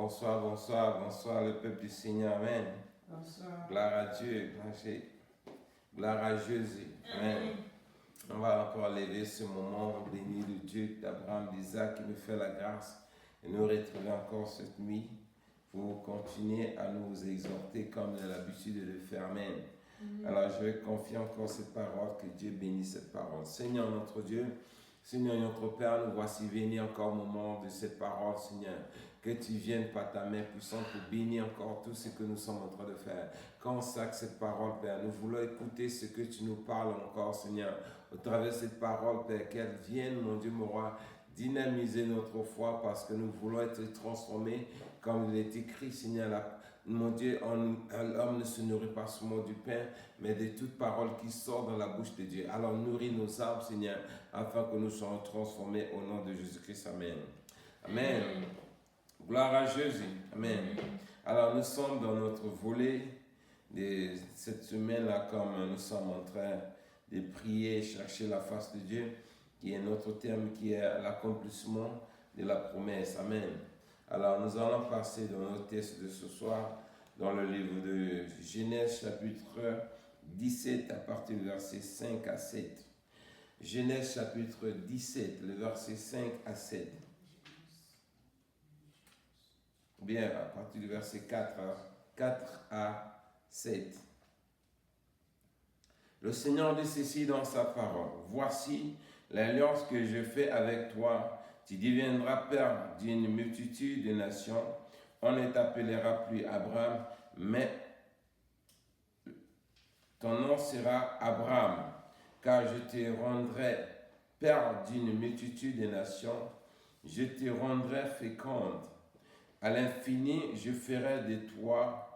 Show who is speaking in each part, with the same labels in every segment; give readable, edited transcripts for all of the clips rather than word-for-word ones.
Speaker 1: Bonsoir, bonsoir, bonsoir le peuple du Seigneur, Amen.
Speaker 2: Bonsoir.
Speaker 1: Gloire à Dieu, gloire à Jésus, Amen. On va encore lever ce moment béni de Dieu, d'Abraham, d'Isaac, qui nous fait la grâce et nous retrouver encore cette nuit pour continuer à nous exhorter comme il a l'habitude de le faire, Amen. Alors je vais confier encore cette parole, que Dieu bénisse cette parole. Seigneur notre Dieu, Seigneur notre Père, nous voici venus encore au moment de cette parole, Seigneur. Que tu viennes par ta main puissante pour bénir encore tout ce que nous sommes en train de faire. Consacre cette parole, Père. Nous voulons écouter ce que tu nous parles encore, Seigneur. Au travers de cette parole, Père, qu'elle vienne, mon Dieu, mon roi, dynamiser notre foi parce que nous voulons être transformés comme il est écrit, Seigneur. Mon Dieu, l'homme ne se nourrit pas seulement du pain, mais de toute parole qui sort dans la bouche de Dieu. Alors nourris nos âmes, Seigneur, afin que nous soyons transformés au nom de Jésus-Christ. Amen. Amen. Gloire à Jésus. Amen. Alors nous sommes dans notre volet de cette semaine-là, comme nous sommes en train de prier, chercher la face de Dieu, qui est notre terme, qui est l'accomplissement de la promesse. Amen. Alors nous allons passer dans notre texte de ce soir, dans le livre de Genèse chapitre 17 à partir du verset 5 à 7. Genèse chapitre 17, le verset 5 à 7. Bien, à partir du verset 4 à 7. Le Seigneur dit ceci dans sa parole. Voici l'alliance que je fais avec toi. Tu deviendras père d'une multitude de nations. On ne t'appellera plus Abraham, mais ton nom sera Abraham, car je te rendrai père d'une multitude de nations. Je te rendrai féconde. À l'infini, je ferai de toi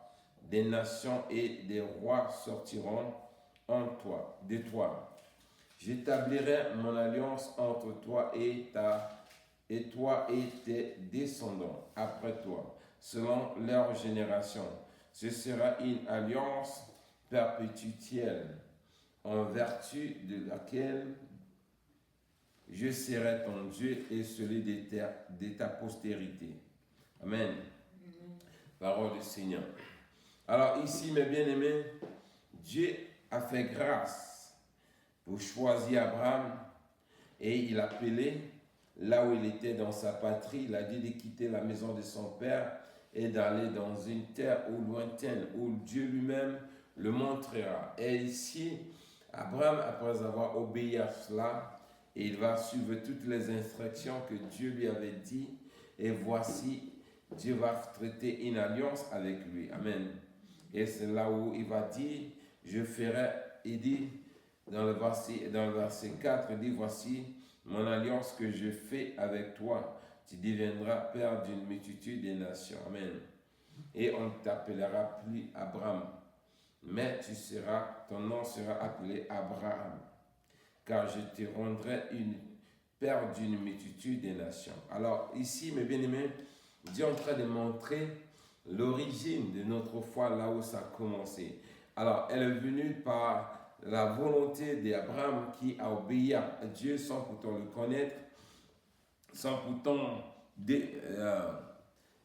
Speaker 1: des nations et des rois sortiront de toi. J'établirai mon alliance entre toi et tes descendants après toi, selon leur génération. Ce sera une alliance perpétuelle, en vertu de laquelle je serai ton Dieu et celui de ta postérité. Amen. Parole du Seigneur. Alors ici, mes bien-aimés, Dieu a fait grâce pour choisir Abraham et il a appelé là où il était dans sa patrie. Il a dit de quitter la maison de son père et d'aller dans une terre lointaine où Dieu lui-même le montrera. Et ici, Abraham, après avoir obéi à cela, il va suivre toutes les instructions que Dieu lui avait dit. Et voici, Dieu va traiter une alliance avec lui. Amen. Et c'est là où il va dire, je ferai, il dit, dans le verset 4, il dit, voici mon alliance que je fais avec toi. Tu deviendras père d'une multitude de nations. Amen. Et on ne t'appellera plus Abraham, mais ton nom sera appelé Abraham, car je te rendrai père d'une multitude de nations. Alors ici, mes bien-aimés, Dieu est en train de montrer l'origine de notre foi, là où ça a commencé. Alors, elle est venue par la volonté d'Abraham qui a obéi à Dieu sans pourtant le connaître, sans pourtant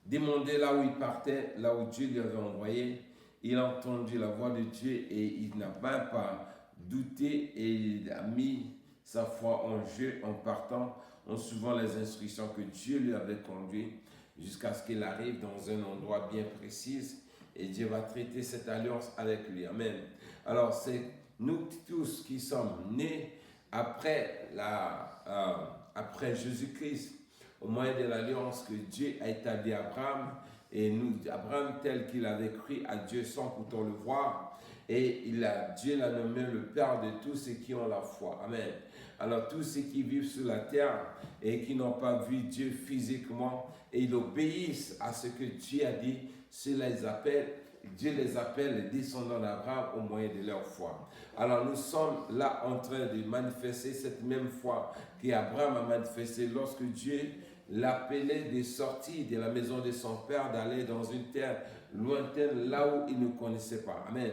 Speaker 1: demander là où il partait, là où Dieu lui avait envoyé. Il a entendu la voix de Dieu et il n'a même pas douté et il a mis sa foi en jeu en partant, en suivant les instructions que Dieu lui avait conduites jusqu'à ce qu'il arrive dans un endroit bien précis et Dieu va traiter cette alliance avec lui. Amen. Alors c'est nous tous qui sommes nés après Jésus-Christ, au moyen de l'alliance que Dieu a établie à Abraham, et nous, Abraham tel qu'il avait cru à Dieu sans pourtant le voir, et Dieu l'a nommé le Père de tous ceux qui ont la foi. Amen. Alors tous ceux qui vivent sur la terre et qui n'ont pas vu Dieu physiquement, et ils obéissent à ce que Dieu a dit, Dieu les appelle les descendants d'Abraham au moyen de leur foi. Alors nous sommes là en train de manifester cette même foi qu'Abraham a manifestée lorsque Dieu l'appelait de sortir de la maison de son père, d'aller dans une terre lointaine, là où il ne connaissait pas. Amen.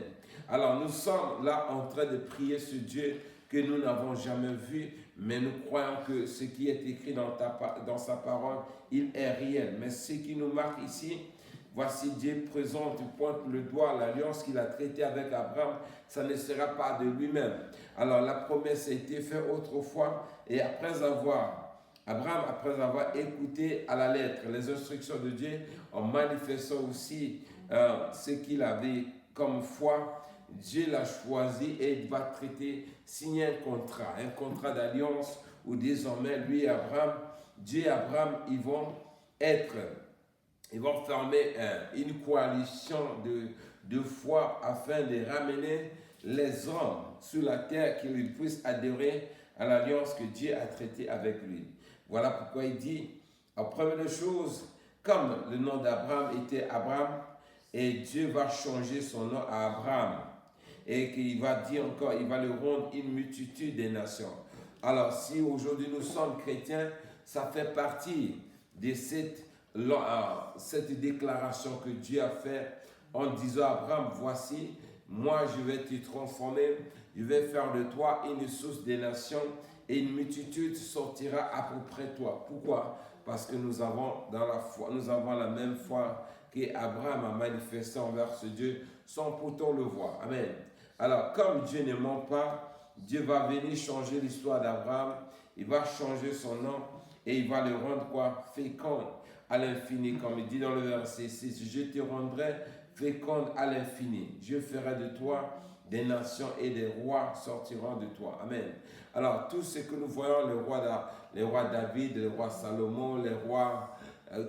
Speaker 1: Alors nous sommes là en train de prier ce Dieu que nous n'avons jamais vu, mais nous croyons que ce qui est écrit dans sa parole, il est réel. Mais ce qui nous marque ici, voici Dieu présente, pointe le doigt à l'alliance qu'il a traitée avec Abraham, ça ne sera pas de lui-même. Alors la promesse a été faite autrefois, et après avoir écouté à la lettre les instructions de Dieu, en manifestant aussi ce qu'il avait comme foi, Dieu l'a choisi et il va traiter, signer un contrat d'alliance où désormais lui et Abraham, Dieu et Abraham, ils vont former une coalition de foi afin de ramener les hommes sur la terre, qu'ils puissent adhérer à l'alliance que Dieu a traitée avec lui. Voilà pourquoi il dit, en première chose, comme le nom d'Abraham était Abraham, et Dieu va changer son nom à Abraham, et qu'il va dire encore, il va le rendre une multitude des nations. Alors si aujourd'hui nous sommes chrétiens, ça fait partie de cette déclaration que Dieu a faite en disant à Abraham, voici, moi je vais te transformer, je vais faire de toi une source des nations et une multitude sortira à peu près toi. Pourquoi? Parce que nous avons dans la foi, nous avons la même foi qu'Abraham a manifesté envers ce Dieu sans pourtant le voir. Amen. Alors, comme Dieu ne ment pas, Dieu va venir changer l'histoire d'Abraham, il va changer son nom et il va le rendre quoi? Fécond à l'infini, comme il dit dans le verset 6, je te rendrai féconde à l'infini, je ferai de toi des nations et des rois sortiront de toi. Amen. Alors, tout ce que nous voyons, les rois David, le roi Salomon,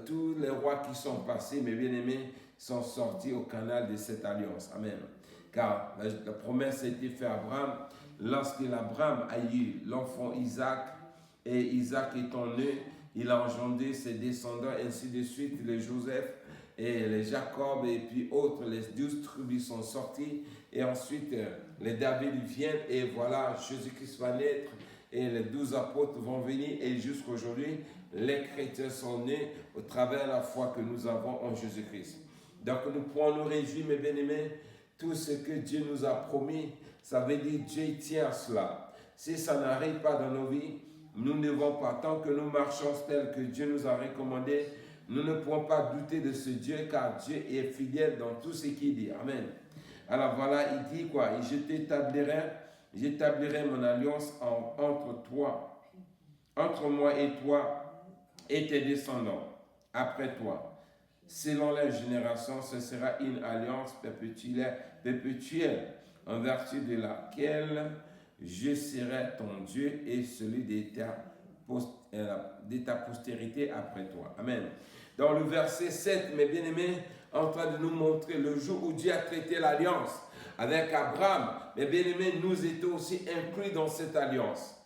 Speaker 1: tous les rois qui sont passés, mes bien-aimés, sont sortis au canal de cette alliance. Amen. Car la promesse a été faite à Abraham lorsqu'Abraham a eu l'enfant Isaac, et Isaac étant né, il a engendré ses descendants, ainsi de suite, les Joseph et les Jacob et puis autres, les 12 tribus sont sortis, et ensuite les David viennent, et voilà, Jésus-Christ va naître, et les 12 apôtres vont venir, et jusqu'à aujourd'hui, les chrétiens sont nés au travers de la foi que nous avons en Jésus-Christ. Donc nous pouvons nous réjouir, mes bien-aimés, tout ce que Dieu nous a promis, ça veut dire Dieu tient à cela. Si ça n'arrive pas dans nos vies, nous ne devons pas, tant que nous marchons tel que Dieu nous a recommandé, nous ne pouvons pas douter de ce Dieu, car Dieu est fidèle dans tout ce qu'il dit. Amen. Alors voilà, il dit quoi? J'établirai mon alliance entre moi et toi et tes descendants après toi. Selon les générations, ce sera une alliance perpétuelle en vertu de laquelle je serai ton Dieu et celui de ta postérité après toi. Amen. Dans le verset 7, mes bien-aimés, en train de nous montrer le jour où Dieu a traité l'alliance avec Abraham, mes bien-aimés, nous étions aussi inclus dans cette alliance.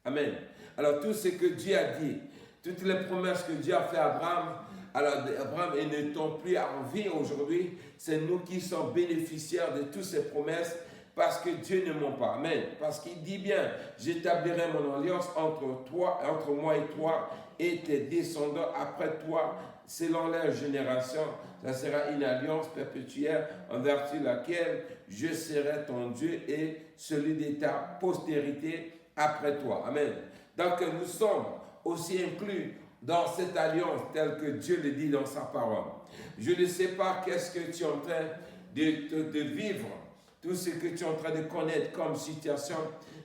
Speaker 1: Amen. Alors tout ce que Dieu a dit, toutes les promesses que Dieu a fait à Abraham, alors Abraham n'étant plus en vie aujourd'hui, c'est nous qui sommes bénéficiaires de toutes ces promesses, parce que Dieu ne ment pas. Amen. Parce qu'il dit bien, j'établirai mon alliance entre moi et toi et tes descendants après toi, selon leur génération. Ça sera une alliance perpétuelle en vertu de laquelle je serai ton Dieu et celui de ta postérité après toi. Amen. Donc nous sommes aussi inclus dans cette alliance telle que Dieu le dit dans sa parole. Je ne sais pas qu'est-ce que tu es en train de vivre, tout ce que tu es en train de connaître comme situation,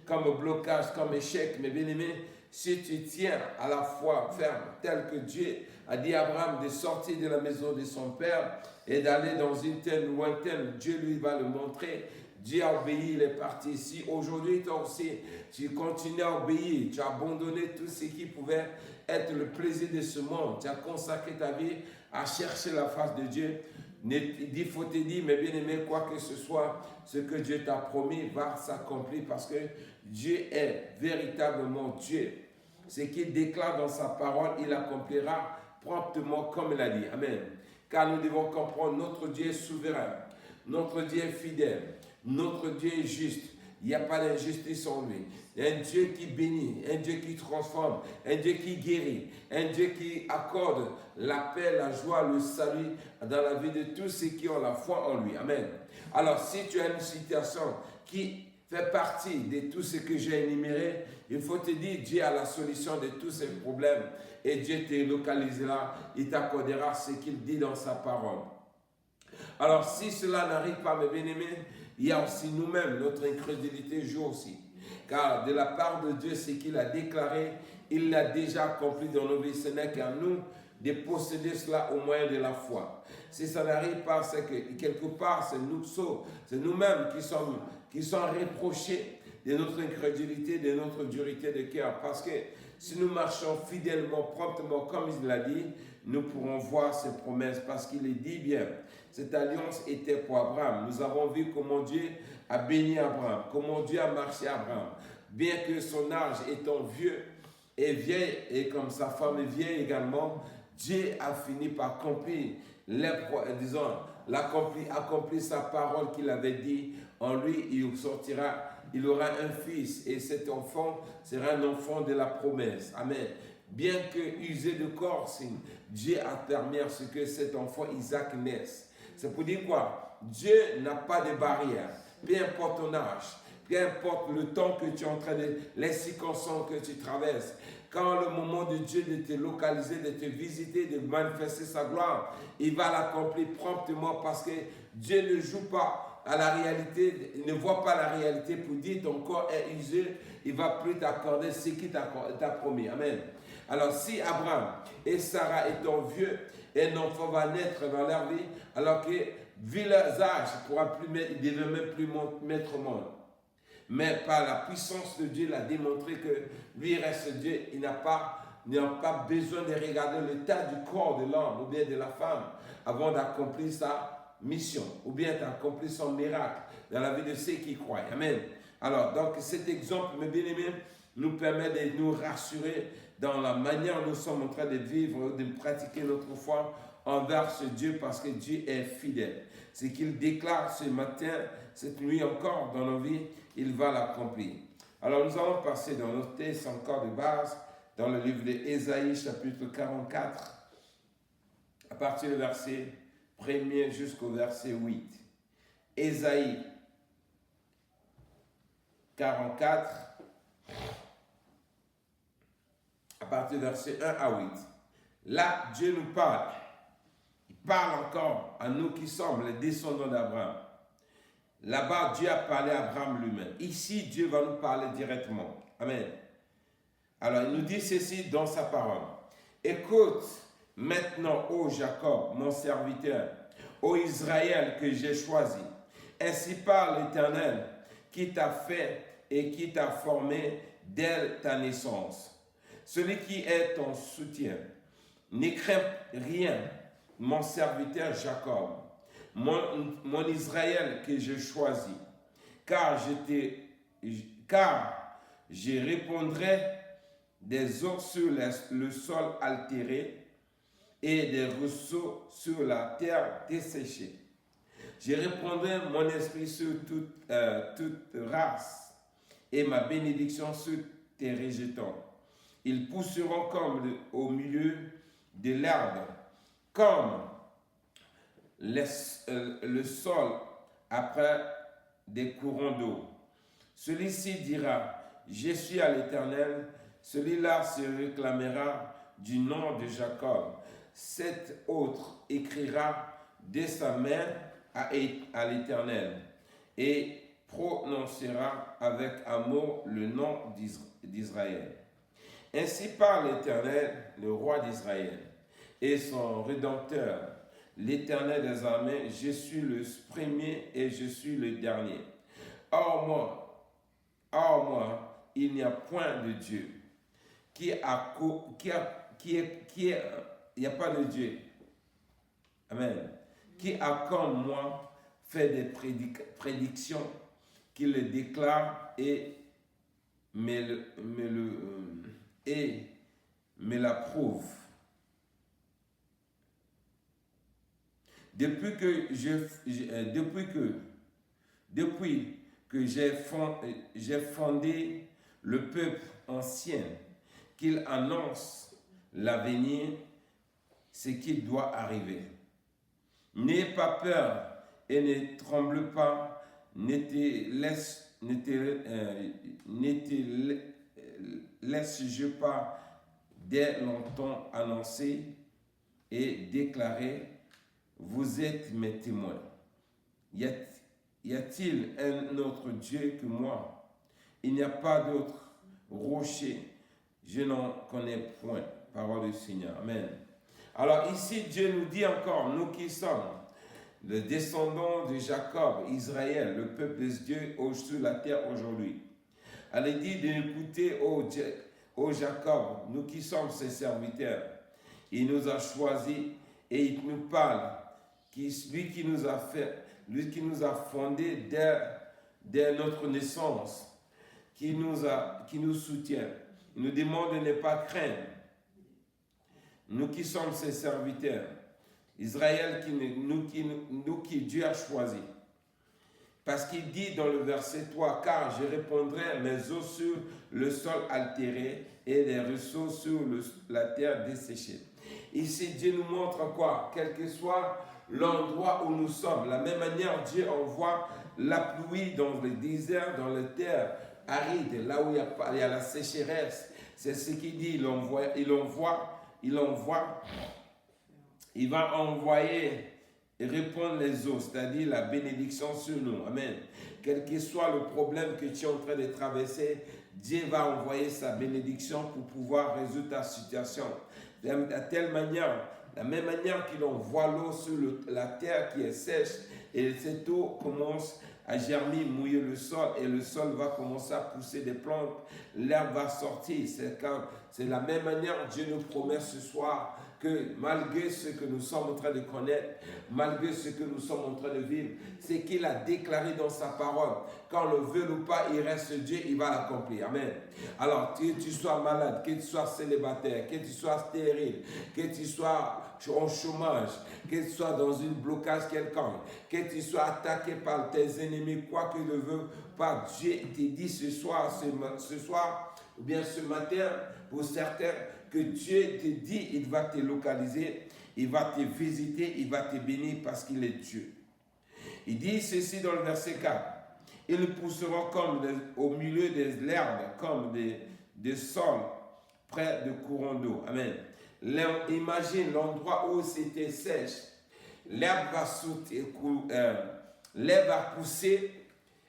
Speaker 1: comme blocage, comme échec, mes bien-aimés, si tu tiens à la foi ferme, tel que Dieu a dit à Abraham de sortir de la maison de son père et d'aller dans une terre lointaine, Dieu lui va le montrer. Dieu a obéi, il est parti ici. Aujourd'hui, toi aussi, tu continues à obéir. Tu as abandonné tout ce qui pouvait être le plaisir de ce monde. Tu as consacré ta vie à chercher la face de Dieu. Il faut te dire, mais bien aimé, quoi que ce soit, ce que Dieu t'a promis va s'accomplir parce que Dieu est véritablement Dieu. Ce qu'il déclare dans sa parole, il accomplira promptement comme il a dit. Amen. Car nous devons comprendre, notre Dieu est souverain, notre Dieu est fidèle, notre Dieu est juste. Il n'y a pas d'injustice en lui. Un Dieu qui bénit, un Dieu qui transforme, un Dieu qui guérit, un Dieu qui accorde la paix, la joie, le salut dans la vie de tous ceux qui ont la foi en lui. Amen. Alors, si tu as une situation qui fait partie de tout ce que j'ai énuméré, il faut te dire, Dieu a la solution de tous ces problèmes. Et Dieu te localisera, il t'accordera ce qu'il dit dans sa parole. Alors, si cela n'arrive pas, mes bien-aimés, il y a aussi nous-mêmes, notre incrédulité joue aussi. Car de la part de Dieu, ce qu'il a déclaré, il l'a déjà accompli dans nos vies. Ce n'est qu'à nous de posséder cela au moyen de la foi. Si ça n'arrive pas, c'est que quelque part, c'est nous-mêmes qui sommes reprochés de notre incrédulité, de notre dureté de cœur. Parce que si nous marchons fidèlement, promptement, comme il l'a dit, nous pourrons voir ses promesses. Parce qu'il est dit bien, cette alliance était pour Abraham. Nous avons vu comment Dieu a béni Abraham, comment Dieu a marché Abraham. Bien que son âge étant vieux et vieil, et comme sa femme est vieille également, Dieu a fini par accomplir, accomplir sa parole qu'il avait dit. En lui, il aura un fils, et cet enfant sera un enfant de la promesse. Amen. Bien que usé de corps, Dieu a permis à ce que cet enfant Isaac naisse. C'est pour dire quoi? Dieu n'a pas de barrière. Peu importe ton âge, peu importe le temps que tu es en train les circonstances que tu traverses. Quand le moment de Dieu de te localiser, de te visiter, de manifester sa gloire, il va l'accomplir promptement parce que Dieu ne joue pas à la réalité, il ne voit pas la réalité pour dire ton corps est usé, il ne va plus t'accorder ce qu'il t'a promis. Amen. Alors si Abraham et Sarah étant vieux, un enfant va naître dans leur vie, alors que vu leurs âges, il ne devait même plus mettre au monde. Mais par la puissance de Dieu, il a démontré que lui reste Dieu. Il n'a pas besoin de regarder l'état du corps de l'homme ou bien de la femme avant d'accomplir sa mission ou bien d'accomplir son miracle dans la vie de ceux qui croient. Amen. Alors, donc cet exemple, mes bien-aimés, nous permet de nous rassurer dans la manière dont nous sommes en train de vivre, de pratiquer notre foi envers ce Dieu parce que Dieu est fidèle. Ce qu'il déclare ce matin, cette nuit encore dans nos vies, il va l'accomplir. Alors nous allons passer dans notre texte encore de base, dans le livre d'Ésaïe, chapitre 44, à partir du verset 1er jusqu'au verset 8. Ésaïe 44, à partir du verset 1 à 8. Là, Dieu nous parle. Il parle encore à nous qui sommes les descendants d'Abraham. Là-bas, Dieu a parlé à Abraham lui-même. Ici, Dieu va nous parler directement. Amen. Alors, il nous dit ceci dans sa parole. Écoute maintenant, ô Jacob, mon serviteur, ô Israël que j'ai choisi. Ainsi parle l'Éternel qui t'a fait et qui t'a formé dès ta naissance. Celui qui est ton soutien. Ne crains rien, mon serviteur Jacob. Mon Israël que je choisis, car je répandrai des eaux sur le sol altéré et des ruisseaux sur la terre desséchée. Je répandrai mon esprit sur toute race et ma bénédiction sur tes rejetants. Ils pousseront comme au milieu de l'herbe, comme le sol après des courants d'eau. Celui-ci dira, je suis à l'Éternel. Celui-là se réclamera du nom de Jacob. Cet autre écrira de sa main à l'Éternel et prononcera avec amour le nom d'Israël. Ainsi parle l'Éternel, le roi d'Israël, et son Rédempteur, l'Éternel des armées. Je suis le premier et je suis le dernier. Hors moi, il n'y a point de Dieu. Il n'y a pas de Dieu. Amen. Qui a comme moi fait des prédictions, qui le déclare et me l'approuve. Depuis que j'ai fondé le peuple ancien, qu'il annonce l'avenir, ce qui doit arriver. N'aie pas peur et ne tremble pas, ne te laisse laisse-je pas dès longtemps annoncer et déclarer, vous êtes mes témoins. Y a-t-il un autre Dieu que moi? Il n'y a pas d'autre rocher, je n'en connais point. Parole du Seigneur. Amen. Alors ici, Dieu nous dit encore, nous qui sommes le descendant de Jacob, Israël, le peuple de Dieu sur la terre aujourd'hui. Elle dit d'écouter ô Jacob, nous qui sommes ses serviteurs. Il nous a choisis et il nous parle, lui qui nous a fondés dès notre naissance, qui nous soutient. Il nous demande de ne pas craindre. Nous qui sommes ses serviteurs. Israël, nous qui Dieu a choisi. Parce qu'il dit dans le verset 3, « Car je répandrai mes eaux sur le sol altéré et les ruisseaux sur la terre desséchée. » Ici, Dieu nous montre quoi? Quel que soit l'endroit où nous sommes, de la même manière, Dieu envoie la pluie dans le désert, dans les terres arides, là où il y a la sécheresse. C'est ce qu'il dit, il va envoyer et répondre les eaux, c'est-à-dire la bénédiction sur nous. Amen. Quel que soit le problème que tu es en train de traverser, Dieu va envoyer sa bénédiction pour pouvoir résoudre ta situation. De la même manière qu'il envoie l'eau sur la terre qui est sèche, et cette eau commence à germer, mouiller le sol, et le sol va commencer à pousser des plantes, l'herbe va sortir. C'est de la même manière, Dieu nous promet ce soir que malgré ce que nous sommes en train de connaître, malgré ce que nous sommes en train de vivre, c'est qu'il a déclaré dans sa parole. Quand on le veut ou pas, il reste Dieu, il va l'accomplir. Amen. Alors, que tu sois malade, que tu sois célibataire, que tu sois stérile, que tu sois en chômage, que tu sois dans un blocage quelconque, que tu sois attaqué par tes ennemis, quoi que ne veut pas, Dieu te dit ce soir, ou bien ce matin, pour certains, que Dieu te dit, il va te localiser, il va te visiter, il va te bénir parce qu'il est Dieu. Il dit ceci dans le verset 4. Ils pousseront au milieu des herbes, comme des sols près de courants d'eau. Amen. Imagine l'endroit où c'était sèche. L'herbe va pousser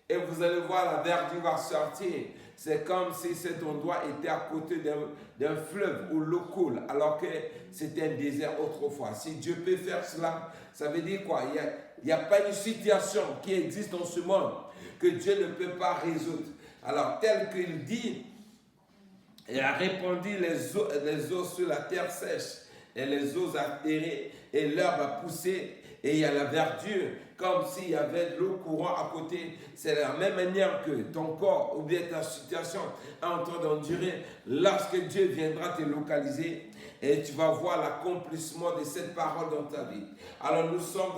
Speaker 1: et vous allez voir la verdure va sortir. C'est comme si cet endroit était à côté d'un fleuve où l'eau coule, alors que c'était un désert autrefois. Si Dieu peut faire cela, ça veut dire quoi? Il n'y a pas une situation qui existe dans ce monde que Dieu ne peut pas résoudre. Alors, tel qu'il dit, il a répandu les eaux sur la terre sèche et les eaux altérées et l'herbe a poussé et il y a la verdure comme s'il y avait de l'eau courant à côté. C'est de la même manière que ton corps ou bien ta situation est en train d'endurer. Lorsque Dieu viendra te localiser et tu vas voir l'accomplissement de cette parole dans ta vie. Alors nous sommes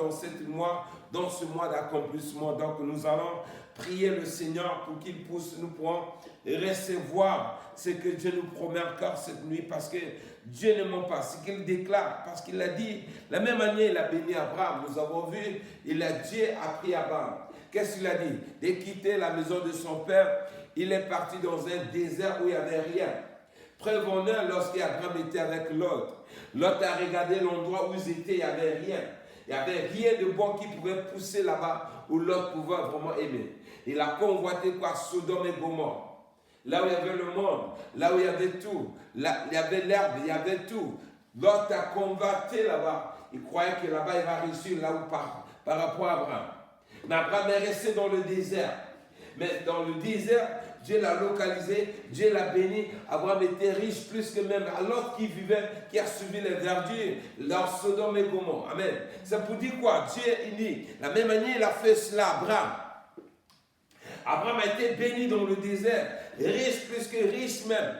Speaker 1: dans ce mois d'accomplissement. Donc nous allons prier le Seigneur pour qu'il puisse nous prendre et recevoir ce que Dieu nous promet encore cette nuit, parce que Dieu ne ment pas, ce qu'il déclare, parce qu'il a dit, la même manière il a béni Abraham, nous avons vu, Dieu a pris Abraham. Qu'est-ce qu'il a dit? De quitter la maison de son père, il est parti dans un désert où il n'y avait rien. Preuve en est, lorsqu'Abraham était avec Lot, Lot a regardé l'endroit où ils étaient, il n'y avait rien. Il n'y avait rien de bon qui pouvait pousser là-bas, où Lot pouvait vraiment aimer. Il a convoité quoi? Sodome et Gomorrhe. Là où il y avait le monde, là où il y avait tout, là, il y avait l'herbe, il y avait tout. Lot a convoité là-bas. Il croyait que là-bas il va réussir là où par rapport à Abraham. Mais Abraham est resté dans le désert. Mais dans le désert, Dieu l'a localisé, Dieu l'a béni. Abraham était riche plus que même l'autre qui vivait, qui a suivi les verdures, dans Sodome et Gomorrhe. Amen. C'est pour dire quoi? Dieu, il dit, la même manière, il a fait cela à Abraham. Abraham a été béni dans le désert, riche plus que riche même.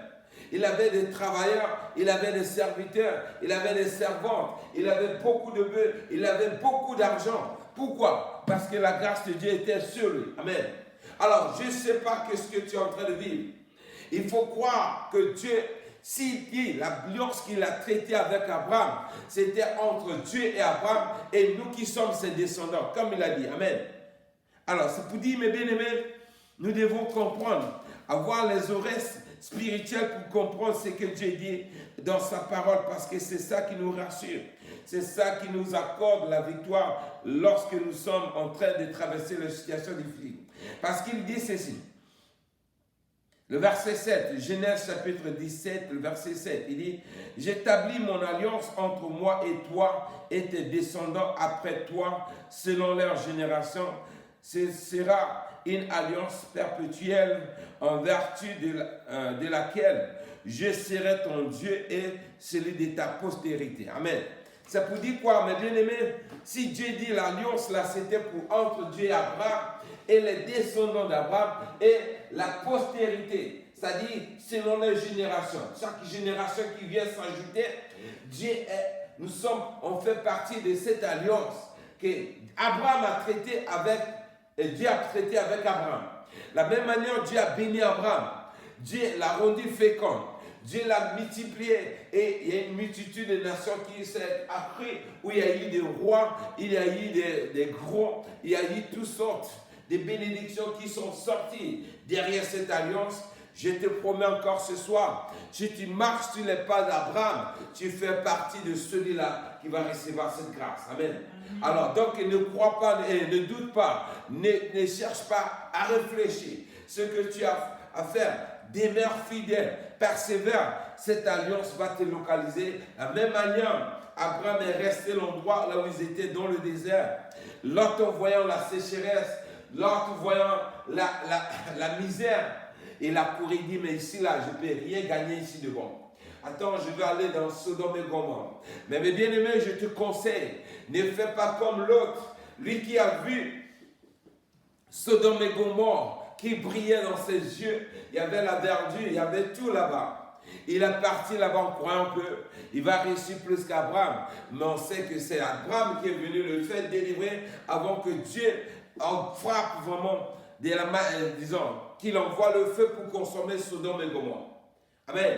Speaker 1: Il avait des travailleurs, il avait des serviteurs, il avait des servantes, il avait beaucoup de bœufs, il avait beaucoup d'argent. Pourquoi? Parce que la grâce de Dieu était sur lui. Amen. Alors, je ne sais pas ce que tu es en train de vivre. Il faut croire que Dieu, lorsqu'il a traité avec Abraham, c'était entre Dieu et Abraham et nous qui sommes ses descendants, comme il a dit. Amen. Alors, c'est pour dire, mes bien-aimés, Nous devons comprendre, avoir les oreilles spirituelles pour comprendre ce que Dieu dit dans sa parole, parce que c'est ça qui nous rassure. C'est ça qui nous accorde la victoire lorsque nous sommes en train de traverser les situations difficiles. Parce qu'il dit ceci. Le verset 7, Genèse chapitre 17, le verset 7, il dit « J'établis mon alliance entre moi et toi et tes descendants après toi, selon leur génération. Ce sera une alliance perpétuelle en vertu de laquelle je serai ton Dieu et celui de ta postérité. » Amen. Ça pour dire quoi, mes bien-aimés? Si Dieu dit l'alliance, là, c'était entre Dieu et Abraham et les descendants d'Abraham et la postérité, c'est-à-dire selon les générations. Chaque génération qui vient s'ajouter, on fait partie de cette alliance que Abraham a traité avec, et Dieu a traité avec Abraham. De la même manière, Dieu a béni Abraham. Dieu l'a rendu fécond. Dieu l'a multiplié et il y a une multitude de nations qui s'est accrue, où il y a eu des rois, il y a eu des gros, il y a eu toutes sortes de bénédictions qui sont sorties derrière cette alliance. Je te promets encore ce soir, si tu marches sur les pas d'Abraham, tu fais partie de celui-là qui va recevoir cette grâce. Amen. Alors, donc, ne crois pas, ne doute pas, ne cherche pas à réfléchir. Ce que tu as à faire, demeure fidèle, persévère, cette alliance va te localiser. De la même manière, Abraham est resté l'endroit là où ils étaient dans le désert. Lot, en voyant la sécheresse, Lot, voyant la misère, il a couru, il dit, mais ici, là, je ne peux rien gagner ici devant. Attends, je vais aller dans Sodome et Gomorrhe. Mais mes bien-aimés, je te conseille, ne fais pas comme l'autre, lui qui a vu Sodome et Gomorrhe, qui brillait dans ses yeux. Il y avait la verdure, il y avait tout là-bas. Il est parti là-bas en croyant qu'il va réussir plus qu'Abraham. Mais on sait que c'est Abraham qui est venu le faire délivrer avant que Dieu en frappe vraiment, disons, qu'il envoie le feu pour consommer Sodome et Gomorrhe. Amen.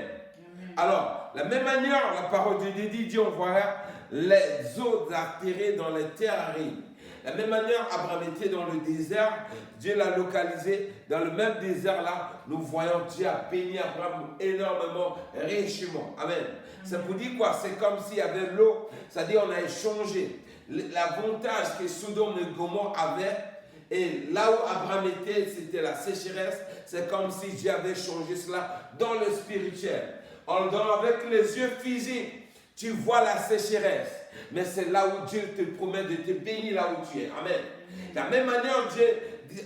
Speaker 1: Alors, de la même manière, la parole de Dieu dit, Dieu envoya les eaux atterrées dans les terres arides. De la même manière, Abraham était dans le désert, Dieu l'a localisé. Dans le même désert-là, nous voyons Dieu a béni Abraham énormément, richement. Amen. Ça vous dit quoi? C'est comme s'il y avait l'eau, c'est-à-dire on a échangé l'avantage que Sodome et Gomorrhe avaient. Et là où Abraham était, c'était la sécheresse. C'est comme si Dieu avait changé cela dans le spirituel. Avec les yeux physiques, tu vois la sécheresse. Mais c'est là où Dieu te promet de te bénir là où tu es. Amen. De la même manière,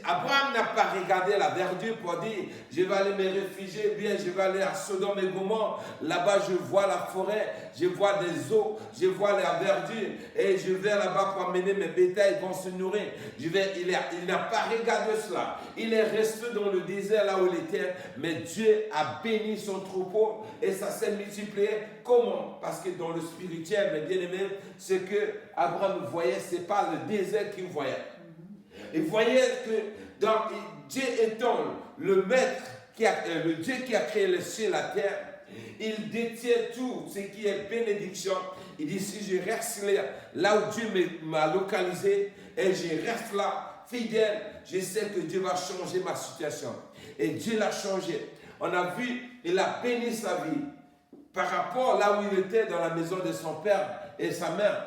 Speaker 1: Abraham n'a pas regardé la verdure pour dire, je vais aller me réfugier, bien je vais aller à Sodome et Gomorrhe. Là-bas, je vois la forêt, je vois des eaux, je vois la verdure. Et je vais là-bas pour amener mes bétails, ils vont se nourrir. Il n'a pas regardé cela. Il est resté dans le désert là où il était. Mais Dieu a béni son troupeau et ça s'est multiplié. Comment? Parce que dans le spirituel, mes bien-aimés, ce que Abraham voyait, ce n'est pas le désert qu'il voyait. Il voyait que Dieu étant le maître, le Dieu qui a créé le ciel et la terre, il détient tout ce qui est bénédiction. Il dit, si je reste là où Dieu m'a localisé et je reste là, fidèle, je sais que Dieu va changer ma situation. Et Dieu l'a changé. On a vu, il a béni sa vie par rapport là où il était dans la maison de son père et sa mère.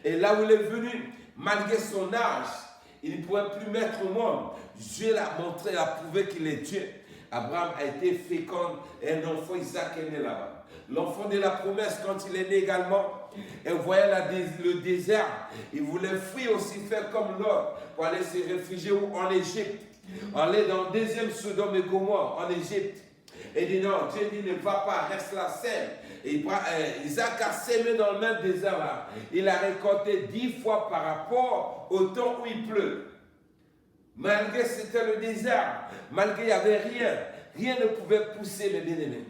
Speaker 1: Et là où il est venu, malgré son âge, il ne pouvait plus mettre au monde. Dieu l'a montré, il a prouvé qu'il est Dieu. Abraham a été fécond et un enfant Isaac est né là-bas. L'enfant de la promesse, quand il est né également, et voyait le désert, il voulait fuir aussi, faire comme l'autre, pour aller se réfugier en Égypte. Aller dans le deuxième Sodome et Gomorrhe, en Égypte. Et dit non, Dieu dit ne va pas, reste là seul. Et Isaac a sémé dans le même désert là. Il a récolté 10 fois par rapport au temps où il pleut. Malgré que c'était le désert, malgré qu'il n'y avait rien, rien ne pouvait pousser les bien-aimés.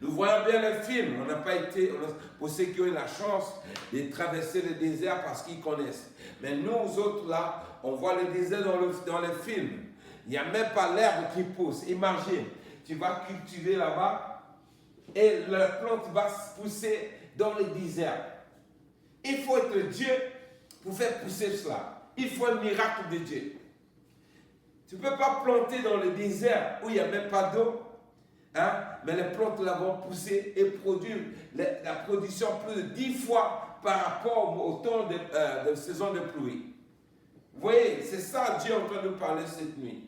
Speaker 1: Nous voyons bien le film, on n'a pas été, pour ceux qui ont eu la chance de traverser le désert parce qu'ils connaissent. Mais nous autres là, on voit le désert dans les films. Il n'y a même pas l'herbe qui pousse. Imagine, tu vas cultiver là-bas et la plante va pousser dans le désert. Il faut être Dieu pour faire pousser cela. Il faut un miracle de Dieu. Tu ne peux pas planter dans le désert où il n'y a même pas d'eau. Hein? Mais les plantes là vont pousser et produire la production plus de 10 fois par rapport au temps de saison de pluie. Vous voyez, c'est ça Dieu est en train de nous parler cette nuit.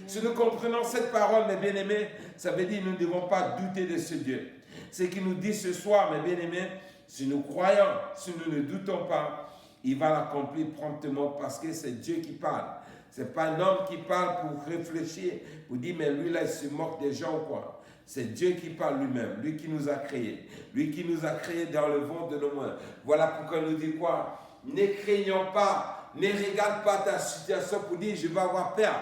Speaker 1: Si nous comprenons cette parole, mes bien-aimés, ça veut dire que nous ne devons pas douter de ce Dieu. Ce qu'il nous dit ce soir, mes bien-aimés, si nous croyons, si nous ne doutons pas, il va l'accomplir promptement parce que c'est Dieu qui parle. Ce n'est pas un homme qui parle pour réfléchir, pour dire, mais lui là, il se moque des gens ou quoi. C'est Dieu qui parle lui-même, lui qui nous a créés, lui qui nous a créés dans le ventre de nos mains. Voilà pourquoi il nous dit quoi? Ne craignons pas, ne regarde pas ta situation pour dire, je vais avoir peur.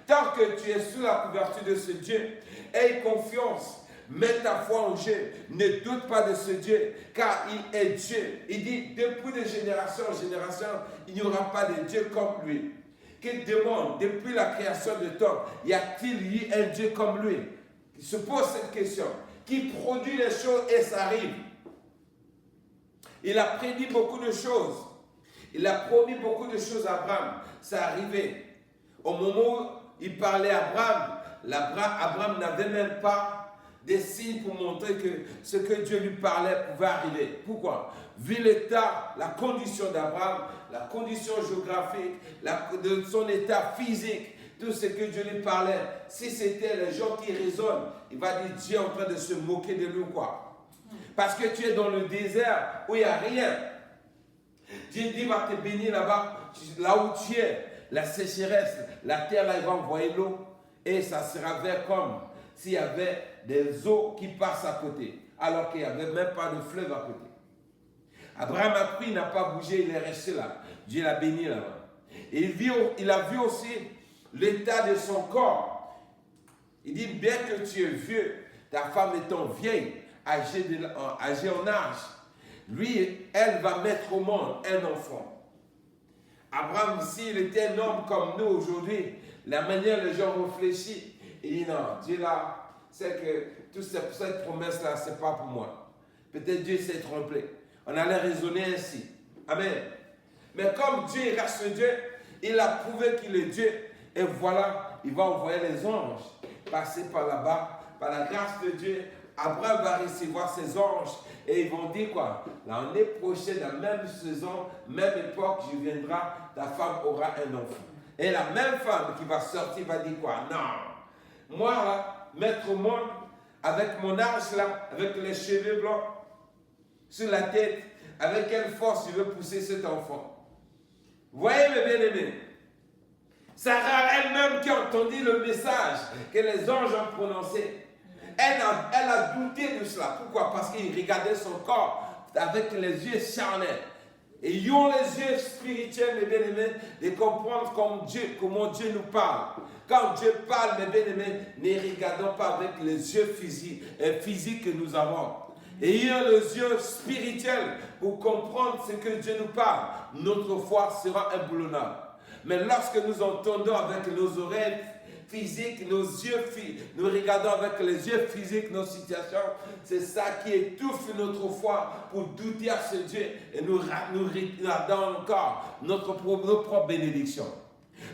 Speaker 1: Tant que tu es sous la couverture de ce Dieu, aie confiance. Mets ta foi en Dieu. Ne doute pas de ce Dieu, car il est Dieu. Il dit, depuis de génération en génération, il n'y aura pas de Dieu comme lui. Qu'il demande, depuis la création de temps, y a-t-il eu un Dieu comme lui? Il se pose cette question. Qui produit les choses et ça arrive. Il a prédit beaucoup de choses. Il a promis beaucoup de choses à Abraham. Ça arrivait. Au moment où il parlait à Abraham, Abraham n'avait même pas des signes pour montrer que ce que Dieu lui parlait pouvait arriver. Pourquoi? Vu l'état, la condition d'Abraham, la condition géographique, de son état physique, tout ce que Dieu lui parlait, si c'était les gens qui raisonnent, il va dire Dieu est en train de se moquer de lui, quoi. Parce que tu es dans le désert où il n'y a rien. Dieu dit va te bénir là-bas, là où tu es, la sécheresse, la terre là, il va envoyer l'eau et ça sera vert comme s'il y avait des eaux qui passent à côté, alors qu'il n'y avait même pas de fleuve à côté. Abraham a pris, il n'a pas bougé, il est resté là. Dieu l'a béni là-bas. Et il a vu aussi l'état de son corps. Il dit, bien que tu es vieux, ta femme étant vieille, âgée en âge, lui, elle va mettre au monde un enfant. Abraham, s'il était un homme comme nous aujourd'hui, la manière dont les gens réfléchissent, il dit non, Dieu là, c'est que toute cette promesse-là, ce n'est pas pour moi. Peut-être Dieu s'est trompé. On allait raisonner ainsi. Amen. Mais comme Dieu reste Dieu, il a prouvé qu'il est Dieu. Et voilà, il va envoyer les anges passer par là-bas, par la grâce de Dieu. Abraham va recevoir ses anges et ils vont dire quoi? L'année prochaine, la même saison, même époque, je viendrai, ta femme aura un enfant. Et la même femme qui va sortir va dire quoi? Non, moi là, mettre au monde, avec mon âge là, avec les cheveux blancs sur la tête, avec quelle force je veux pousser cet enfant? Vous voyez mes bien-aimés? Sarah elle-même qui a entendu le message que les anges ont prononcé, elle a douté de cela. Pourquoi? Parce qu'il regardait son corps avec les yeux charnels. Et ils ont les yeux spirituels, mes bien-aimés, de comprendre comment Dieu nous parle. Quand Dieu parle, mes bien-aimés, ne regardons pas avec les yeux physiques que nous avons. Et il y a les yeux spirituels pour comprendre ce que Dieu nous parle. Notre foi sera imboulonnable. Mais lorsque nous entendons avec nos oreilles physiques, nous regardons avec les yeux physiques nos situations, c'est ça qui étouffe notre foi pour douter à ce Dieu et nous regardons encore nos propres bénédictions.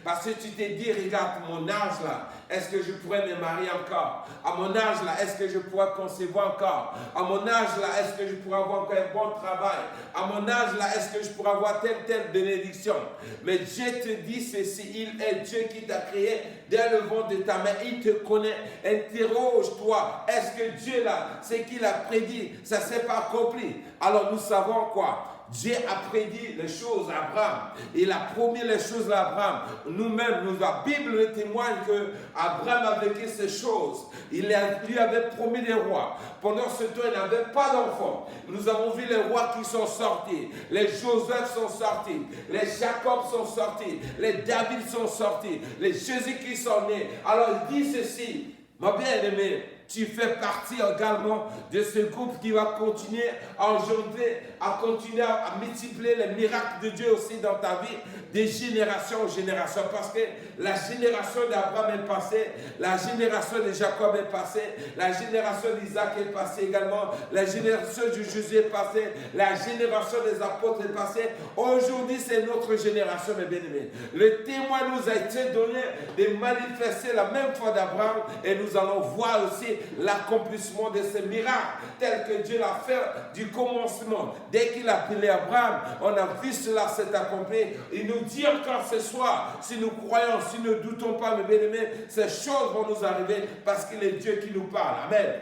Speaker 1: Parce que tu t'es dit, regarde mon âge là, est-ce que je pourrais me marier encore? À mon âge là, est-ce que je pourrais concevoir encore? À mon âge là, est-ce que je pourrais avoir encore un bon travail? À mon âge là, est-ce que je pourrais avoir telle bénédiction? Mais Dieu te dit ceci, il est Dieu qui t'a créé dès le ventre de ta mère, il te connaît. Interroge-toi, est-ce que Dieu là, ce qu'il a prédit, ça ne s'est pas accompli? Alors nous savons quoi? Dieu a prédit les choses à Abraham. Il a promis les choses à Abraham. Nous-mêmes, la Bible témoigne que Abraham a vécu ces choses. Il lui avait promis des rois. Pendant ce temps, il n'avait pas d'enfants. Nous avons vu les rois qui sont sortis. Les Joseph sont sortis. Les Jacob sont sortis. Les David sont sortis. Les Jésus qui sont nés. Alors il dit ceci, ma bien-aimée, tu fais partie également de ce groupe qui va continuer à engendrer, à continuer à multiplier les miracles de Dieu aussi dans ta vie, de génération en génération. Parce que la génération d'Abraham est passée, la génération de Jacob est passée, la génération d'Isaac est passée également, la génération de Jésus est passée, la génération des apôtres est passée. Aujourd'hui, c'est notre génération, mes bien-aimés. Le témoin nous a été donné de manifester la même foi d'Abraham et nous allons voir aussi l'accomplissement de ces miracles tel que Dieu l'a fait du commencement. Dès qu'il a appelé Abraham, on a vu cela s'est accompli. Il nous dit encore ce soir, si nous croyons, si nous ne doutons pas, mes bien-aimés, ces choses vont nous arriver parce qu'il est Dieu qui nous parle. Amen.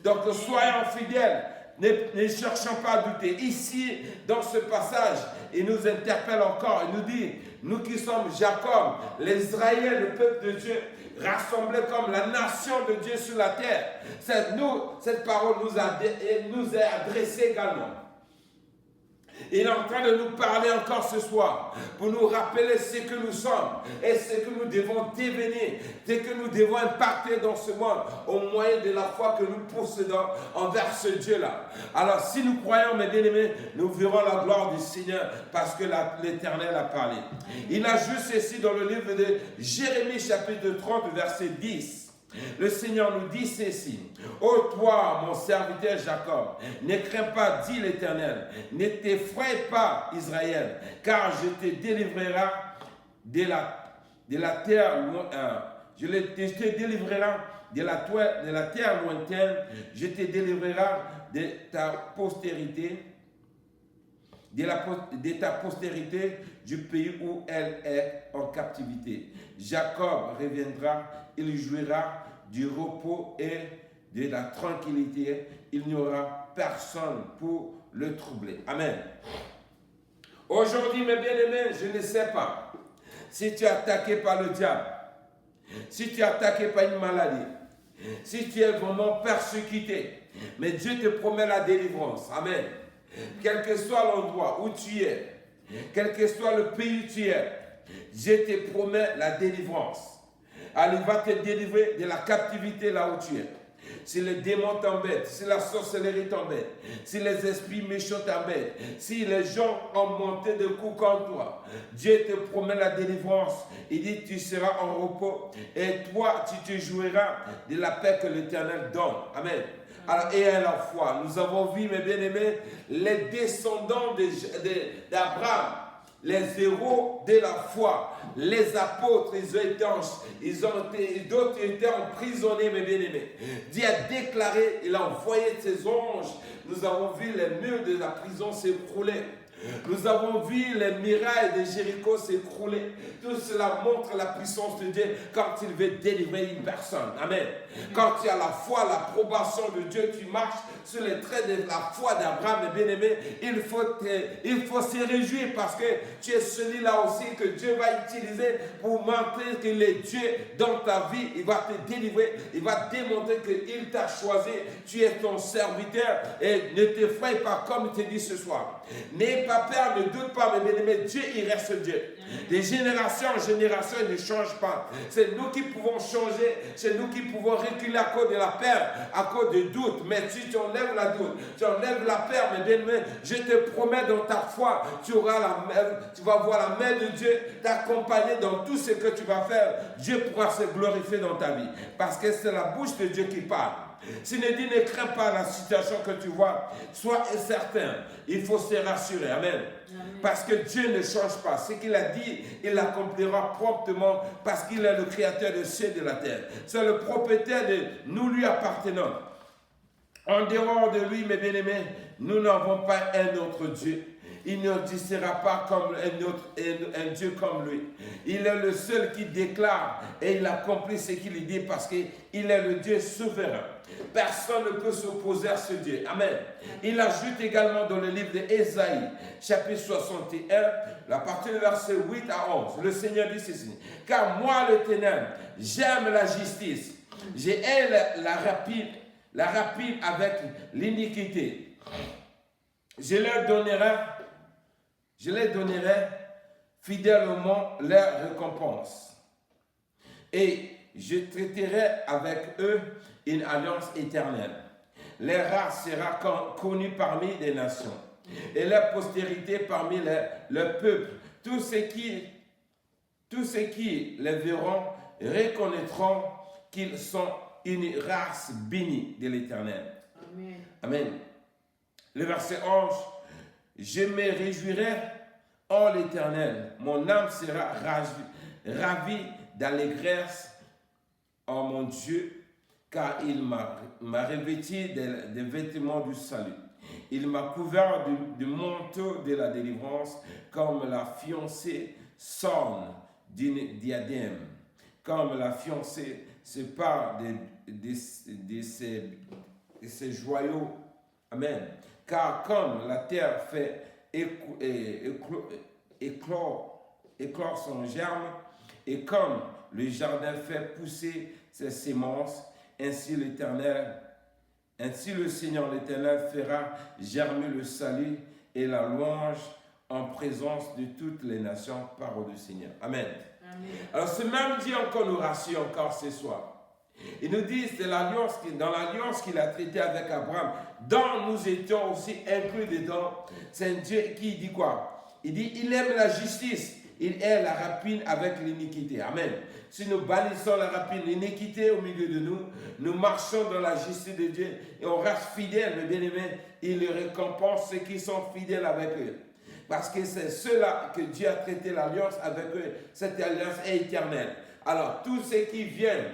Speaker 1: Donc soyons fidèles. Ne cherchons pas à douter. Ici, dans ce passage, il nous interpelle encore. Il nous dit, nous qui sommes Jacob, les Israéliens, le peuple de Dieu, rassemblés comme la nation de Dieu sur la terre. Cette parole nous est adressée également. Il est en train de nous parler encore ce soir pour nous rappeler ce que nous sommes et ce que nous devons devenir, ce que nous devons impacter dans ce monde au moyen de la foi que nous possédons envers ce Dieu-là. Alors si nous croyons, mes bien-aimés, nous verrons la gloire du Seigneur parce que l'Éternel a parlé. Il ajoute ceci dans le livre de Jérémie chapitre 30 verset 10. Le Seigneur nous dit ceci. Ô toi, mon serviteur Jacob, ne crains pas, dit l'Éternel, ne t'effraie pas, Israël, car je te délivrerai de la terre lointaine. Je te délivrerai de la terre lointaine, je te délivrerai de ta postérité, de ta postérité du pays où elle est en captivité. Jacob reviendra, il jouira du repos et de la tranquillité. Il n'y aura personne pour le troubler. Amen. Aujourd'hui, mes bien-aimés, je ne sais pas si tu es attaqué par le diable, si tu es attaqué par une maladie, si tu es vraiment persécuté, mais Dieu te promet la délivrance. Amen. Quel que soit l'endroit où tu es, quel que soit le pays où tu es, Dieu te promet la délivrance. Alors, il va te délivrer de la captivité là où tu es. Si les démons t'embêtent, si la sorcellerie t'embête, si les esprits méchants t'embêtent, si les gens ont monté de coups contre toi, Dieu te promet la délivrance. Il dit, tu seras en repos et toi, tu te jouiras de la paix que l'Éternel donne. Amen. Alors, et à la foi, nous avons vu, mes bien-aimés, les descendants d'Abraham, les héros de la foi, les apôtres, les anges, d'autres étaient emprisonnés, mes bien-aimés. Dieu a déclaré, il a envoyé ses anges. Nous avons vu les murs de la prison s'écrouler. Nous avons vu les murailles de Jéricho s'écrouler. Tout cela montre la puissance de Dieu quand il veut délivrer une personne. Amen. Quand tu as la foi, l'approbation de Dieu, tu marches sur les traits de la foi d'Abraham, bien aimé. Il faut se réjouir parce que tu es celui-là aussi que Dieu va utiliser pour montrer qu'il est Dieu dans ta vie. Il va te délivrer. Il va démontrer qu'il t'a choisi. Tu es ton serviteur et ne t'effraie pas comme il te dit ce soir. N'aie pas peur, ne doute pas, mais bien aimé, Dieu, il reste Dieu. De génération en génération, il ne change pas. C'est nous qui pouvons changer, c'est nous qui pouvons reculer à cause de la peur, à cause du doute. Mais si tu enlèves la doute, tu enlèves la peur, mais bien aimé, je te promets dans ta foi, tu vas voir la main de Dieu t'accompagner dans tout ce que tu vas faire. Dieu pourra se glorifier dans ta vie. Parce que c'est la bouche de Dieu qui parle. S'il ne dit ne crains pas la situation que tu vois, sois certain, il faut se rassurer. Amen. Amen. Parce que Dieu ne change pas. Ce qu'il a dit, il l'accomplira promptement parce qu'il est le créateur des cieux et de la terre. C'est le propriétaire de nous lui appartenons. En dehors de lui, mes bien-aimés, nous n'avons pas un autre Dieu. Il n'existera pas comme un Dieu comme lui. Il est le seul qui déclare et il accomplit ce qu'il dit parce qu'il est le Dieu souverain. Personne ne peut s'opposer à ce Dieu. Amen. Il ajoute également dans le livre d'Ésaïe, chapitre 61, à partir du verset 8 à 11, le Seigneur dit ceci. Car moi, l'Éternel, j'aime la justice. J'ai la rapide avec l'iniquité. Je leur donnerai fidèlement leur récompense. Et je traiterai avec eux une alliance éternelle. Leur race sera connue parmi les nations et leur postérité parmi le peuple. Tous ceux qui les verront reconnaîtront qu'ils sont une race bénie de l'Éternel.
Speaker 2: Amen.
Speaker 1: Amen. Le verset 11. Je me réjouirai en l'Éternel. Mon âme sera ravie d'allégresse en mon Dieu, car il m'a revêtu des vêtements du salut. Il m'a couvert du manteau de la délivrance, comme la fiancée s'orne d'une diadème, comme la fiancée se part de ses joyaux. Amen. Car comme la terre fait éclore son germe, et comme le jardin fait pousser ses semences, ainsi le Seigneur l'Éternel fera germer le salut et la louange en présence de toutes les nations, parole du Seigneur. Amen.
Speaker 2: Amen.
Speaker 1: Alors ce même Dieu encore nous rassure encore ce soir. Il nous dit, c'est l'alliance, dans l'alliance qu'il a traitée avec Abraham, dont nous étions aussi inclus dedans. C'est un Dieu qui dit quoi? Il dit, il aime la justice, il aime la rapine avec l'iniquité. Amen. Si nous bannissons la rapine, l'iniquité au milieu de nous, nous marchons dans la justice de Dieu et on reste fidèles, mes bien-aimés, il récompense ceux qui sont fidèles avec eux. Parce que c'est ceux-là que Dieu a traité l'alliance avec eux. Cette alliance est éternelle. Alors, tous ceux qui viennent,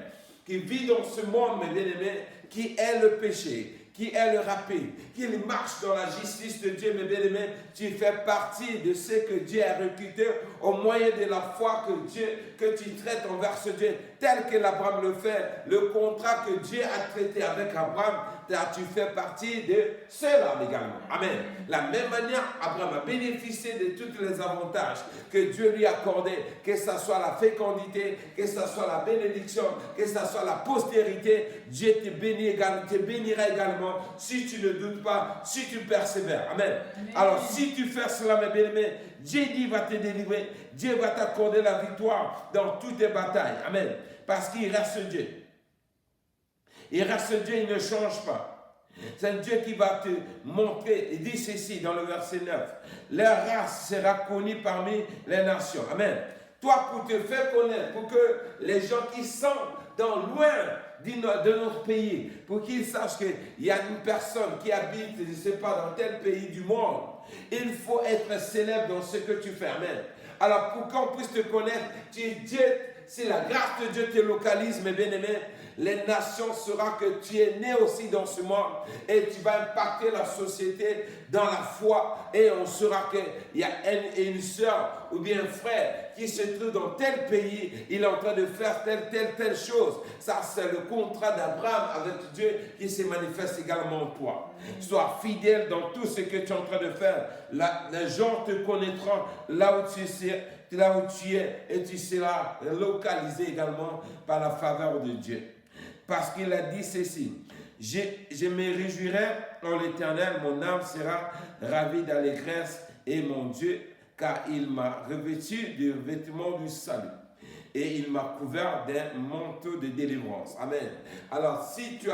Speaker 1: qui vivent dans ce monde, mes bien-aimés, qui est le péché, qui est le rapide, qui marche dans la justice de Dieu, mes bien-aimés, tu fais partie de ceux que Dieu a recrutés au moyen de la foi que tu traites envers ce Dieu, tel que l'Abraham le fait, le contrat que Dieu a traité avec Abraham, tu fais partie de ceux-là également. Amen. La même manière, Abraham a bénéficié de tous les avantages que Dieu lui a accordés, que ce soit la fécondité, que ce soit la bénédiction, que ce soit la postérité. Dieu te bénira également si tu ne doutes pas, si tu persévères. Amen. Amen. Alors, si tu fais cela, mes bien-aimés, Dieu dit va te délivrer, Dieu va t'accorder la victoire dans toutes tes batailles. Amen. Parce qu'il reste Dieu. Il reste Dieu, il ne change pas. C'est un Dieu qui va te montrer. Il dit ceci dans le verset 9. Leur race sera connue parmi les nations. Amen. Toi, pour te faire connaître, pour que les gens qui sont loin de notre pays, pour qu'ils sachent qu'il y a une personne qui habite, je ne sais pas, dans tel pays du monde, il faut être célèbre dans ce que tu fais. Amen. Alors, pour qu'on puisse te connaître, si la grâce de Dieu te localise, mes bien-aimés, les nations sauront que tu es né aussi dans ce monde et tu vas impacter la société dans la foi et on saura qu'il y a une soeur ou bien un frère qui se trouve dans tel pays, il est en train de faire telle chose. Ça, c'est le contrat d'Abraham avec Dieu qui se manifeste également en toi. Sois fidèle dans tout ce que tu es en train de faire. Les gens te connaîtront là où tu es et tu seras localisé également par la faveur de Dieu. Parce qu'il a dit ceci, je me réjouirai en l'Éternel, mon âme sera ravie d'allégresse et mon Dieu, car il m'a revêtu du vêtement du salut et il m'a couvert d'un manteau de délivrance. Amen. Alors, si tu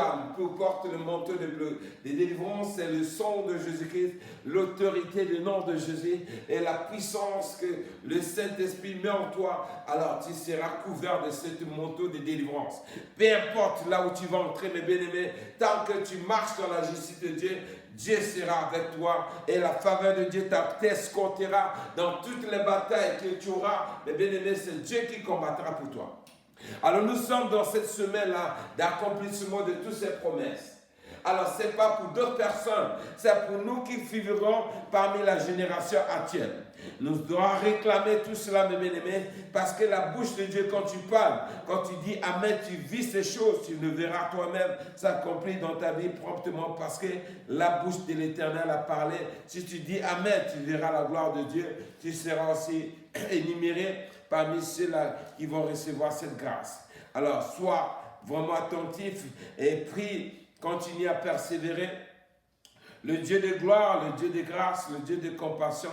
Speaker 1: portes le manteau de délivrance, c'est le sang de Jésus-Christ, l'autorité du nom de Jésus et la puissance que le Saint-Esprit met en toi, alors tu seras couvert de ce manteau de délivrance. Peu importe là où tu vas entrer, mes bien-aimés, tant que tu marches dans la justice de Dieu, Dieu sera avec toi et la faveur de Dieu t'escortera dans toutes les batailles que tu auras. Mais bien aimé, c'est Dieu qui combattra pour toi. Alors nous sommes dans cette semaine-là d'accomplissement de toutes ces promesses. Alors ce n'est pas pour d'autres personnes, c'est pour nous qui vivrons parmi la génération actuelle. Nous devons réclamer tout cela, mes bien-aimés, parce que la bouche de Dieu, quand tu parles, quand tu dis Amen, tu vis ces choses, tu le verras toi-même s'accomplir dans ta vie promptement, parce que la bouche de l'Éternel a parlé. Si tu dis Amen, tu verras la gloire de Dieu, tu seras aussi énuméré parmi ceux-là qui vont recevoir cette grâce. Alors, sois vraiment attentif et prie, continue à persévérer. Le Dieu de gloire, le Dieu de grâce, le Dieu de compassion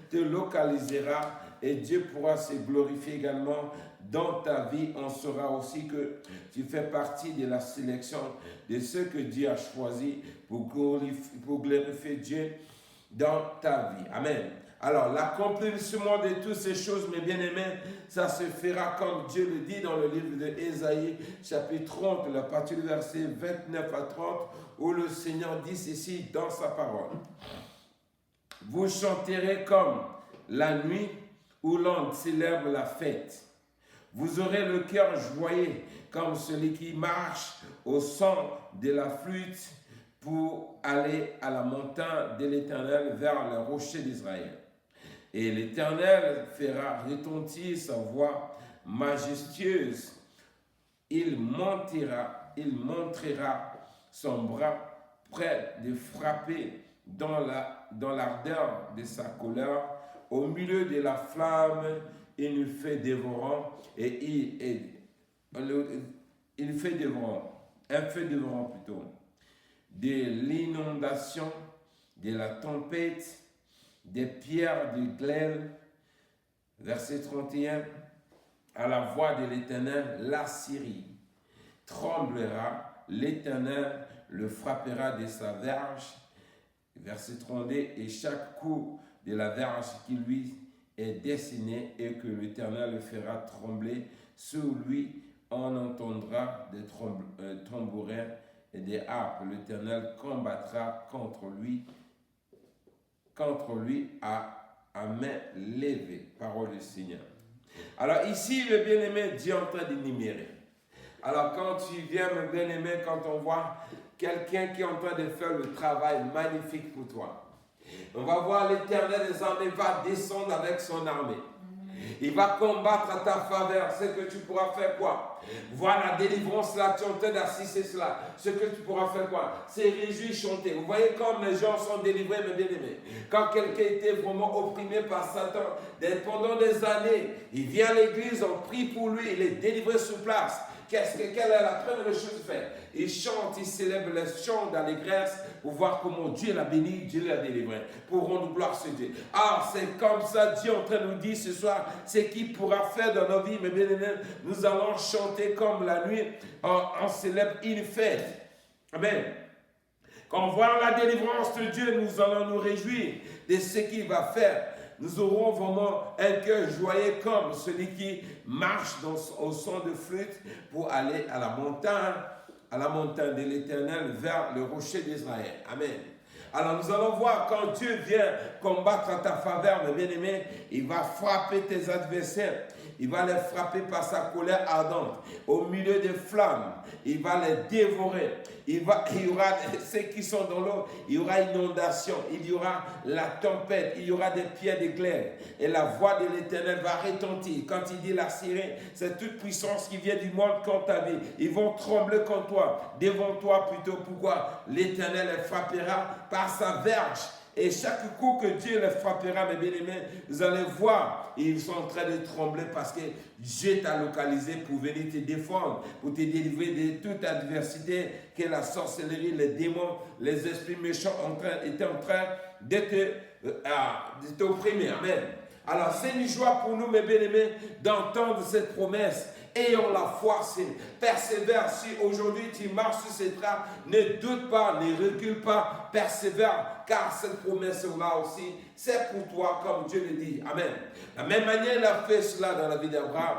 Speaker 1: te localisera et Dieu pourra se glorifier également dans ta vie. On saura aussi que tu fais partie de la sélection de ceux que Dieu a choisis pour glorifier Dieu dans ta vie. Amen. Alors, l'accomplissement de toutes ces choses, mes bien-aimés, ça se fera comme Dieu le dit dans le livre d'Ésaïe, chapitre 30, à partir du verset 29 à 30, où le Seigneur dit ceci dans sa parole. Vous chanterez comme la nuit où l'on célèbre la fête. Vous aurez le cœur joyeux comme celui qui marche au son de la flûte pour aller à la montagne de l'Éternel vers le rocher d'Israël. Et l'Éternel fera retentir sa voix majestueuse. Il montrera son bras prêt de frapper dans l'ardeur de sa colère. Au milieu de la flamme, il nous fait dévorant et il fait dévorant, un feu dévorant plutôt, de l'inondation, de la tempête, des pierres de glaive. Verset 31, à la voix de l'Éternel, la Syrie tremblera, l'Éternel le frappera de sa verge. Verset 32, et chaque coup de la verge qui lui est destiné et que l'Éternel le fera trembler, sur lui on entendra des tambourins et des harpes. L'Éternel combattra contre lui à main levée. Parole du Seigneur. Alors ici, le bien-aimé, Dieu est en train d'énumérer. Alors quand tu viens, mon bien-aimé, quand on voit quelqu'un qui est en train de faire le travail magnifique pour toi, on va voir l'Éternel des armées va descendre avec son armée. Il va combattre à ta faveur. Ce que tu pourras faire quoi? Voir la délivrance là, tu es en train d'assister cela. Ce que tu pourras faire quoi? C'est réjouir, chanter. Vous voyez comme les gens sont délivrés, mes bien-aimés. Quand quelqu'un était vraiment opprimé par Satan, pendant des années, il vient à l'église, on prie pour lui, il est délivré sur place. Quelle est la première chose à faire? Il chante, il célèbre les chants d'allégresse pour voir comment Dieu l'a béni, Dieu l'a délivré, pour rendre gloire à Dieu. Ah, c'est comme ça, Dieu est en train de nous dire ce soir, c'est qui pourra faire dans nos vies, mes bien-aimés. Nous allons chanter comme la nuit, on célèbre une fête. Amen. Quand on voit la délivrance de Dieu, nous allons nous réjouir de ce qu'il va faire. Nous aurons vraiment un cœur joyeux comme celui qui marche au son de flûte pour aller à la montagne de l'Éternel vers le rocher d'Israël. Amen. Alors nous allons voir quand Dieu vient combattre à ta faveur, mes bien-aimés, il va frapper tes adversaires. Il va les frapper par sa colère ardente. Au milieu des flammes, il va les dévorer. Il y aura ceux qui sont dans l'eau, il y aura inondation, il y aura la tempête, il y aura des pierres d'éclair. Et la voix de l'Éternel va retentir. Quand il dit la sirène, c'est toute puissance qui vient du monde contre ta vie. Ils vont trembler contre toi, devant toi plutôt. Pourquoi? L'Éternel les frappera par sa verge. Et chaque coup que Dieu les frappera, mes bien-aimés, vous allez voir, ils sont en train de trembler parce que Dieu t'a localisé pour venir te défendre, pour te délivrer de toute adversité que la sorcellerie, les démons, les esprits méchants étaient en train de t'opprimer. Amen. Alors, c'est une joie pour nous, mes bien-aimés, d'entendre cette promesse. Ayons la foi, persévère. Si aujourd'hui tu marches sur ces traces, ne doute pas, ne recule pas, persévère, car cette promesse-là aussi, c'est pour toi, comme Dieu le dit. Amen. De la même manière, il a fait cela dans la vie d'Abraham.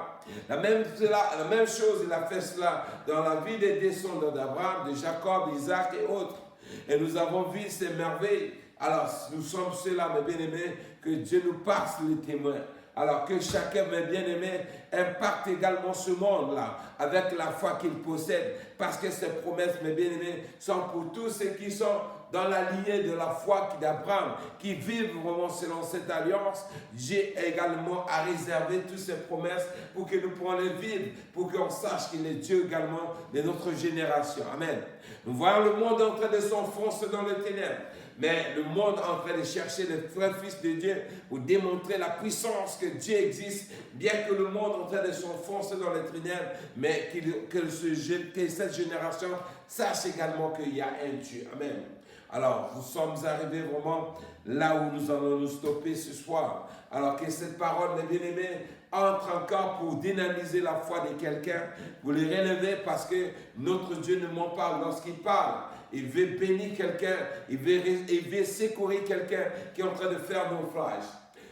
Speaker 1: La même chose, il a fait cela dans la vie des descendants d'Abraham, de Jacob, Isaac et autres. Et nous avons vu ces merveilles. Alors, nous sommes ceux-là, mes bien-aimés, que Dieu nous passe les témoins. Alors que chacun, mes bien-aimés, impacte également ce monde-là avec la foi qu'il possède. Parce que ces promesses, mes bien-aimés, sont pour tous ceux qui sont dans la lignée de la foi d'Abraham, qui vivent vraiment selon cette alliance. Dieu également a réservé toutes ces promesses pour que nous puissions les vivre, pour qu'on sache qu'il est Dieu également de notre génération. Amen. Nous voyons le monde en train de s'enfoncer dans les ténèbres. Mais le monde est en train de chercher les vrais fils de Dieu pour démontrer la puissance que Dieu existe, bien que le monde est en train de s'enfoncer dans les ténèbres, mais que cette génération sache également qu'il y a un Dieu. Amen. Alors, nous sommes arrivés vraiment là où nous allons nous stopper ce soir. Alors que cette parole, mes bien-aimés, entre encore pour dynamiser la foi de quelqu'un, pour les relever parce que notre Dieu ne ment pas lorsqu'il parle. Il veut bénir quelqu'un, il veut secourir quelqu'un qui est en train de faire naufrage.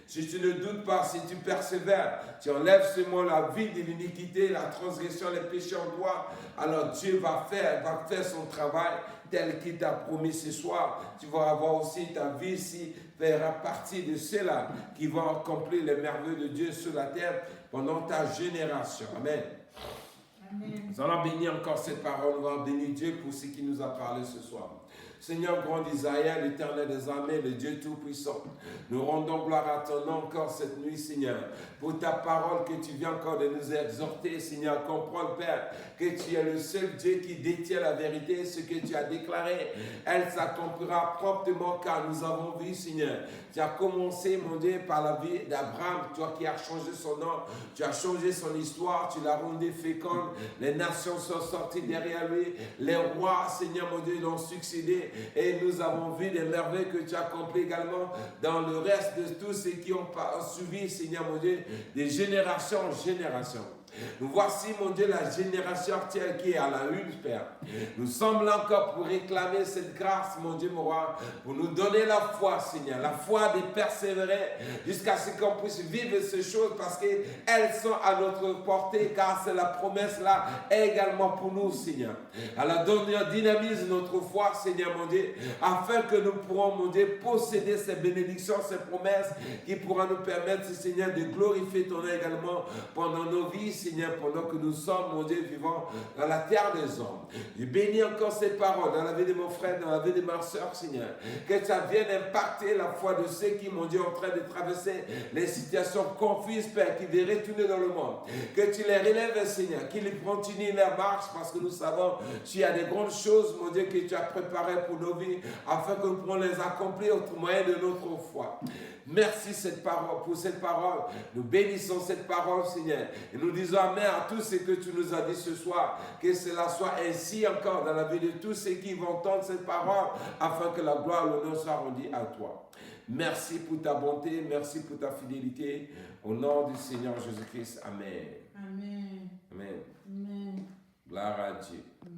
Speaker 1: Si tu ne doutes pas, si tu persévères, tu enlèves seulement la vie de l'iniquité, la transgression, les péchés en toi, alors Dieu va faire son travail tel qu'il t'a promis ce soir. Tu vas avoir aussi ta vie ici, fera partie de ceux-là qui vont accomplir les merveilles de Dieu sur la terre pendant ta génération. Amen. Amen. Nous allons bénir encore cette parole, nous allons bénir Dieu pour ce qu'il nous a parlé ce soir. Seigneur grand d'Israël, l'Éternel des armées, le Dieu Tout-Puissant, nous rendons gloire à ton nom encore cette nuit, Seigneur, pour ta parole que tu viens encore de nous exhorter, Seigneur. Comprends, Père, que tu es le seul Dieu qui détient la vérité, ce que tu as déclaré, elle s'accomplira promptement, car nous avons vu, Seigneur, tu as commencé, mon Dieu, par la vie d'Abraham, toi qui as changé son nom, tu as changé son histoire, tu l'as rendu féconde, les nations sont sorties derrière lui, les rois, Seigneur, mon Dieu, l'ont succédé, et nous avons vu les merveilles que tu as accomplies également dans le reste de tous ceux qui ont suivi, Seigneur, mon Dieu, de génération en génération. Nous voici, mon Dieu, la génération actuelle qui est à la une, Père. Nous sommes là encore pour réclamer cette grâce, mon Dieu, mon roi, pour nous donner la foi, Seigneur, la foi de persévérer jusqu'à ce qu'on puisse vivre ces choses parce qu'elles sont à notre portée, car c'est la promesse là également pour nous, Seigneur. Alors, dynamise notre foi, Seigneur, mon Dieu, afin que nous pourrons, mon Dieu, posséder ces bénédictions, ces promesses qui pourront nous permettre, Seigneur, de glorifier ton nom également pendant nos vies, Seigneur, pendant que nous sommes, mon Dieu, vivants dans la terre des hommes. Je bénis encore ces paroles dans la vie de mon frère, dans la vie de ma soeur, Seigneur. Que ça vienne impacter la foi de ceux qui, mon Dieu, sont en train de traverser les situations confuses, Père, qui veulent retourner dans le monde. Que tu les relèves, Seigneur, qu'ils continuent leur marche, parce que nous savons qu'il y a des grandes choses, mon Dieu, que tu as préparées pour nos vies, afin que nous pourrons les accomplir au moyen de notre foi. Merci pour cette parole. Nous bénissons cette parole, Seigneur. Et nous disons amen à tout ce que tu nous as dit ce soir. Que cela soit ainsi encore dans la vie de tous ceux qui vont entendre cette parole, afin que la gloire et l'honneur soient rendus à toi. Merci pour ta bonté, merci pour ta fidélité. Au nom du Seigneur Jésus-Christ. Amen.
Speaker 2: Amen.
Speaker 1: Amen.
Speaker 2: Amen.
Speaker 1: Gloire à Dieu.